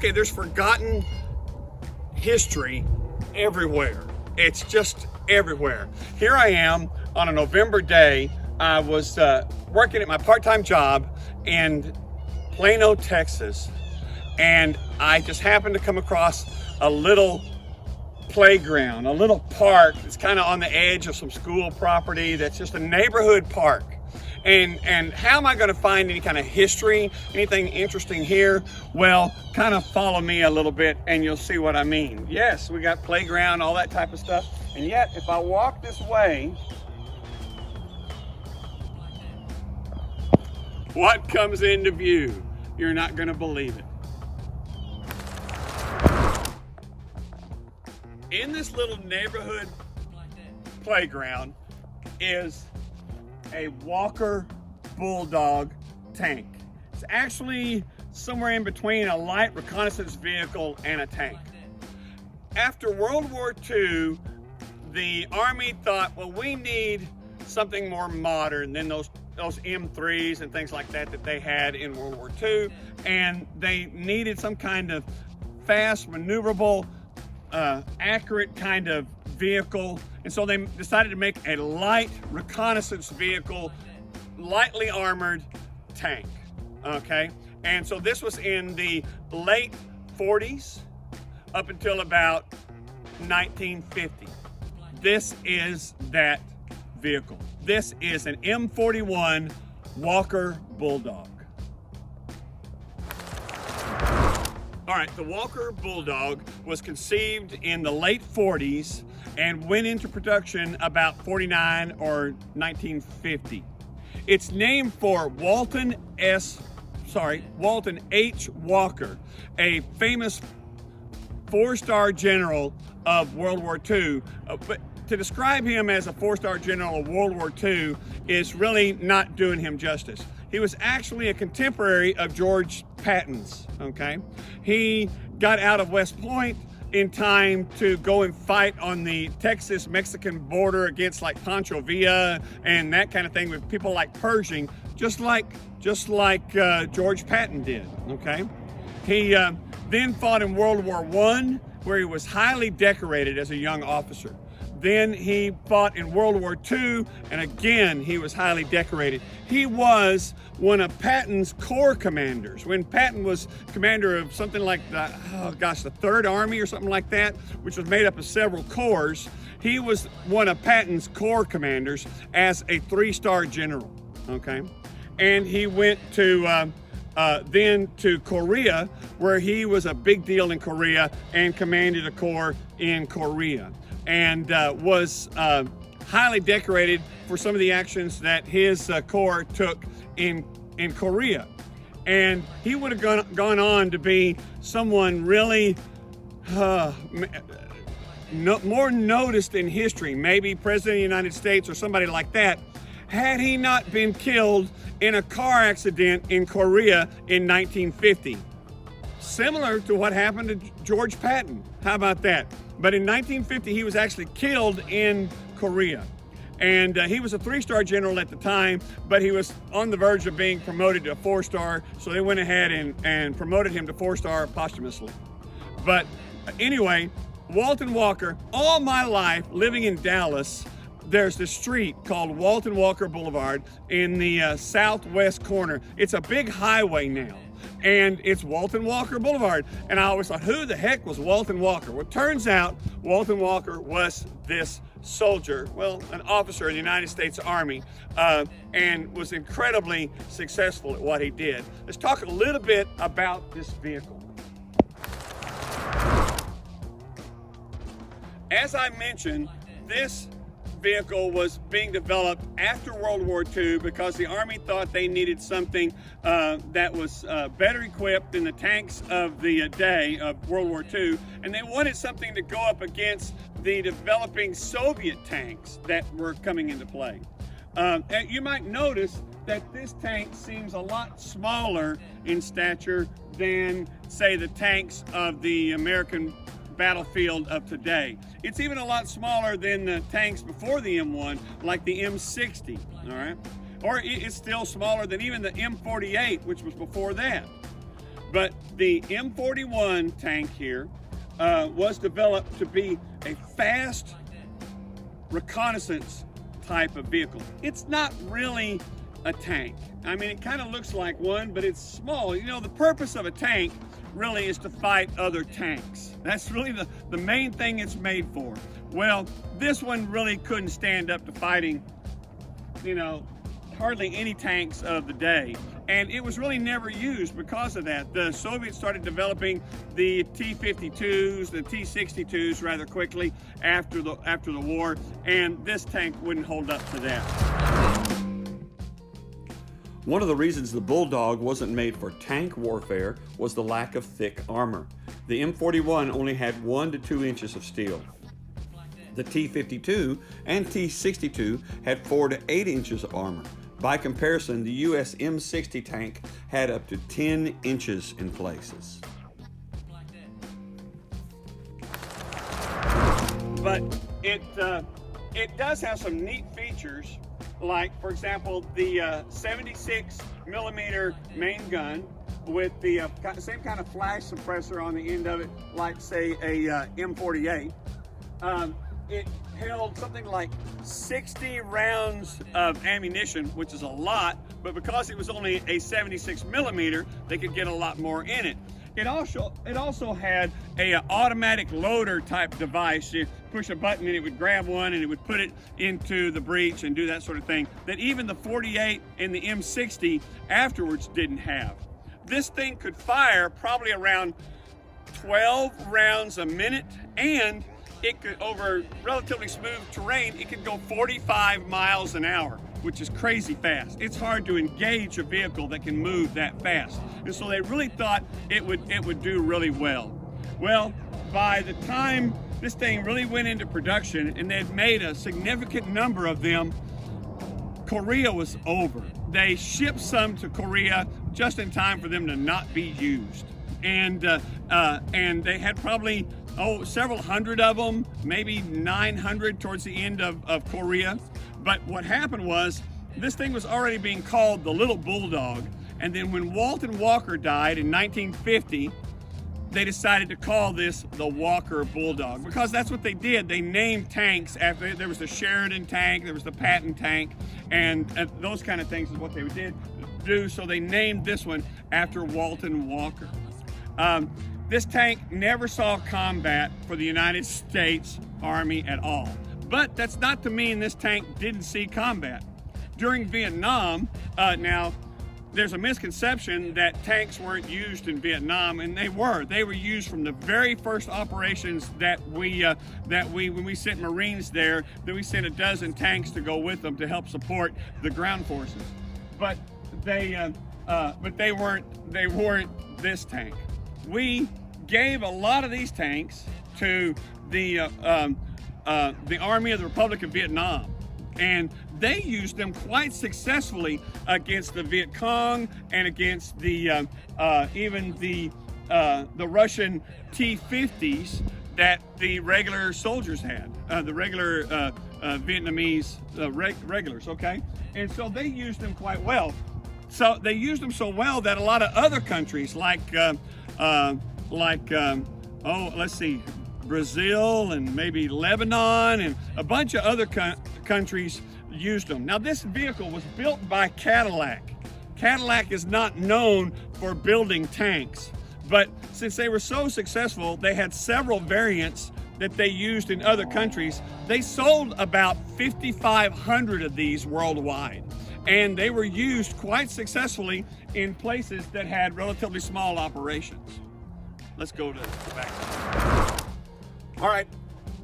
Okay, there's forgotten history everywhere. It's just everywhere. Here I am on a November day. I was working at my part-time job in Plano, Texas, and I just happened to come across a little playground, a little park that's kind of on the edge of some school property. That's just a neighborhood park. And how am I going to find any kind of history, anything interesting here? Well, kind of follow me a little bit and you'll see what I mean. Yes, we got playground, all that type of stuff. And yet, if I walk this way, what comes into view? You're not going to believe it. In this little neighborhood playground is a Walker Bulldog tank. It's actually somewhere in between a light reconnaissance vehicle and a tank. After World War II, the Army thought, well, we need something more modern than those M3s and things like that that they had in World War II, and they needed some kind of fast, maneuverable, accurate kind of vehicle. And so they decided to make a light reconnaissance vehicle, lightly armored tank, okay? And so this was in the late 40s up until about 1950. This is that vehicle. This is an M41 Walker Bulldog. All right, the Walker Bulldog was conceived in the late 40s and went into production about 49 or 1950. It's named for Walton H. Walker, a famous four-star general of World War II. But to describe him as a four-star general of World War II is really not doing him justice. He was actually a contemporary of George Patton's, okay? He got out of West Point in time to go and fight on the Texas-Mexican border against like Pancho Villa and that kind of thing with people like Pershing, just like George Patton did, okay? He then fought in World War I, where he was highly decorated as a young officer. Then he fought in World War II, and again, he was highly decorated. He was one of Patton's corps commanders. When Patton was commander of something like the 3rd Army or something like that, which was made up of several corps, he was one of Patton's corps commanders as a 3-star general, okay? And he went to then to Korea, where he was a big deal in Korea and commanded a corps in Korea, and was highly decorated for some of the actions that his corps took in Korea. And he would have gone on to be someone really more noticed in history, maybe President of the United States or somebody like that, had he not been killed in a car accident in Korea in 1950. Similar to what happened to George Patton. How about that? But in 1950, he was actually killed in Korea. And he was a 3-star general at the time, but he was on the verge of being promoted to a 4-star, so they went ahead and promoted him to 4-star posthumously. But anyway, Walton Walker, all my life living in Dallas, there's this street called Walton Walker Boulevard in the southwest corner. It's a big highway now, and it's Walton Walker Boulevard. And I always thought, who the heck was Walton Walker? Well, it turns out Walton Walker was this soldier, well, an officer in the United States Army, and was incredibly successful at what he did. Let's talk a little bit about this vehicle. As I mentioned, this vehicle was being developed after World War II because the Army thought they needed something that was better equipped than the tanks of the day of World War II, and they wanted something to go up against the developing Soviet tanks that were coming into play. And you might notice that this tank seems a lot smaller in stature than, say, the tanks of the American battlefield of today. It's even a lot smaller than the tanks before the M1, like the M60, all right? Or it's still smaller than even the M48, which was before that. But the M41 tank here was developed to be a fast reconnaissance type of vehicle. It's not really a tank. I mean, it kind of looks like one, but it's small. You know, the purpose of a tank really is to fight other tanks. That's really the main thing it's made for. Well, this one really couldn't stand up to fighting, you know, hardly any tanks of the day. And it was really never used because of that. The Soviets started developing the T-52s, the T-62s rather quickly after the war, and this tank wouldn't hold up to that. One of the reasons the Bulldog wasn't made for tank warfare was the lack of thick armor. The M41 only had 1 to 2 inches of steel. The T-52 and T-62 had 4 to 8 inches of armor. By comparison, the US M60 tank had up to 10 inches in places. But it does have some neat features, like, for example, the 76 millimeter main gun with the same kind of flash suppressor on the end of it, like, say, a M48. It held something like 60 rounds of ammunition, which is a lot, but because it was only a 76 millimeter, they could get a lot more in it. It also had a automatic loader type device. You push a button and it would grab one and it would put it into the breech and do that sort of thing that even the 48 and the M60 afterwards didn't have. This thing could fire probably around 12 rounds a minute, and it could, over relatively smooth terrain, it could go 45 miles an hour, which is crazy fast. It's hard to engage a vehicle that can move that fast. And so they really thought it would do really well. Well, by the time this thing really went into production and they'd made a significant number of them, Korea was over. They shipped some to Korea just in time for them to not be used. And they had probably several hundred of them, maybe 900 towards the end of Korea. But what happened was, this thing was already being called the Little Bulldog. And then when Walton Walker died in 1950, they decided to call this the Walker Bulldog, because that's what they did. They named tanks after. There was the Sheridan tank, there was the Patton tank, and those kind of things is what they did do. So they named this one after Walton Walker. This tank never saw combat for the United States Army at all. But that's not to mean this tank didn't see combat. During Vietnam, now there's a misconception that tanks weren't used in Vietnam, and they were. They were used from the very first operations that when we sent Marines there, that we sent a dozen tanks to go with them to help support the ground forces. But they weren't this tank. We gave a lot of these tanks to the Army of the Republic of Vietnam, and they used them quite successfully against the Viet Cong and against the even the Russian T-50s that the regular soldiers had, the regular Vietnamese regulars. Okay, and so they used them quite well. So they used them so well that a lot of other countries, let's see, Brazil and maybe Lebanon and a bunch of other countries used them. Now, this vehicle was built by Cadillac. Cadillac is not known for building tanks, but since they were so successful, they had several variants that they used in other countries. They sold about 5,500 of these worldwide, and they were used quite successfully in places that had relatively small operations. Let's go to the back. All right,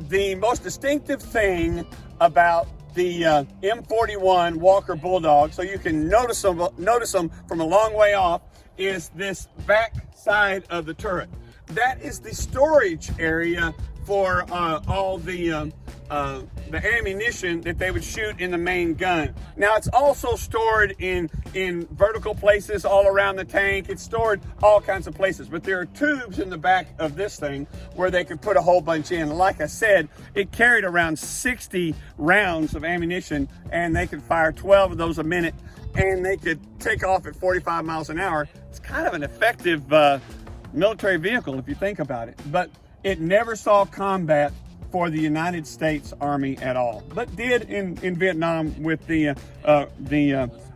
the most distinctive thing about the M41 Walker Bulldog, so you can notice them from a long way off, is this back side of the turret. That is the storage area for all the the ammunition that they would shoot in the main gun. Now it's also stored in vertical places all around the tank. It's stored all kinds of places, but there are tubes in the back of this thing where they could put a whole bunch in. Like I said, it carried around 60 rounds of ammunition, and they could fire 12 of those a minute, and they could take off at 45 miles an hour. It's kind of an effective military vehicle if you think about it, but it never saw combat for the United States Army at all, but did in Vietnam with the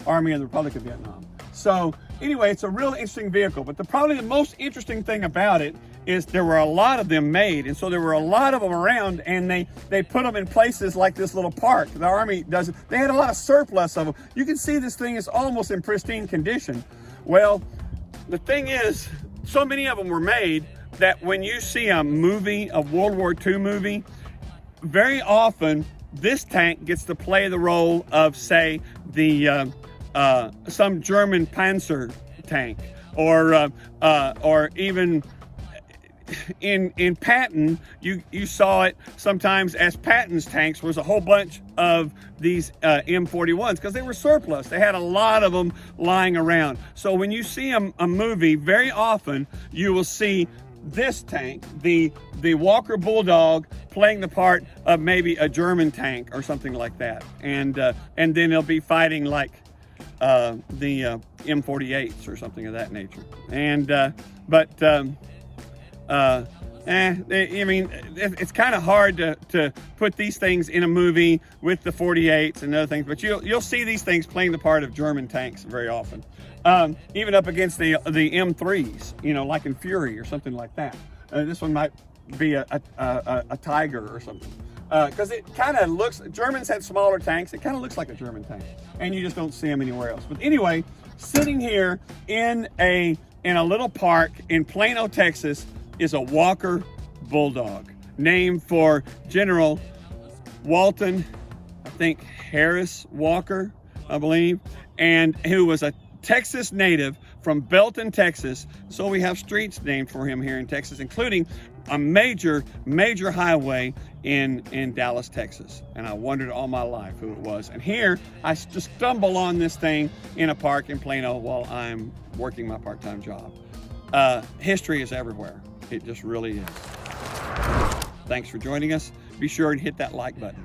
Army of the Republic of Vietnam. So anyway, it's a real interesting vehicle, but probably the most interesting thing about it is there were a lot of them made, and so there were a lot of them around, and they put them in places like this little park. The Army does it. They had a lot of surplus of them. You can see this thing is almost in pristine condition. Well, the thing is, so many of them were made that when you see a movie, a World War II movie, very often this tank gets to play the role of, say, the some German Panzer tank, or even in Patton, you saw it sometimes as Patton's tanks was a whole bunch of these M41s because they were surplus. They had a lot of them lying around. So when you see a movie, very often you will see this tank, the Walker Bulldog, playing the part of maybe a German tank or something like that, and then they'll be fighting like the M48s or something of that nature. And I mean, it's kind of hard to put these things in a movie with the 48s and other things, but you'll see these things playing the part of German tanks very often, even up against the M3s, you know, like in Fury or something like that. This one might be a Tiger or something, because it kind of looks, Germans had smaller tanks, it kind of looks like a German tank, and you just don't see them anywhere else. But anyway, sitting here in a little park in Plano, Texas, is a Walker Bulldog, named for General Walton, I think Harris Walker, I believe, and who was a Texas native from Belton, Texas. So we have streets named for him here in Texas, including a major highway in Dallas, Texas. And I wondered all my life who it was. And here I just stumble on this thing in a park in Plano while I'm working my part-time job. History is everywhere. It just really is. Thanks for joining us. Be sure to hit that like button.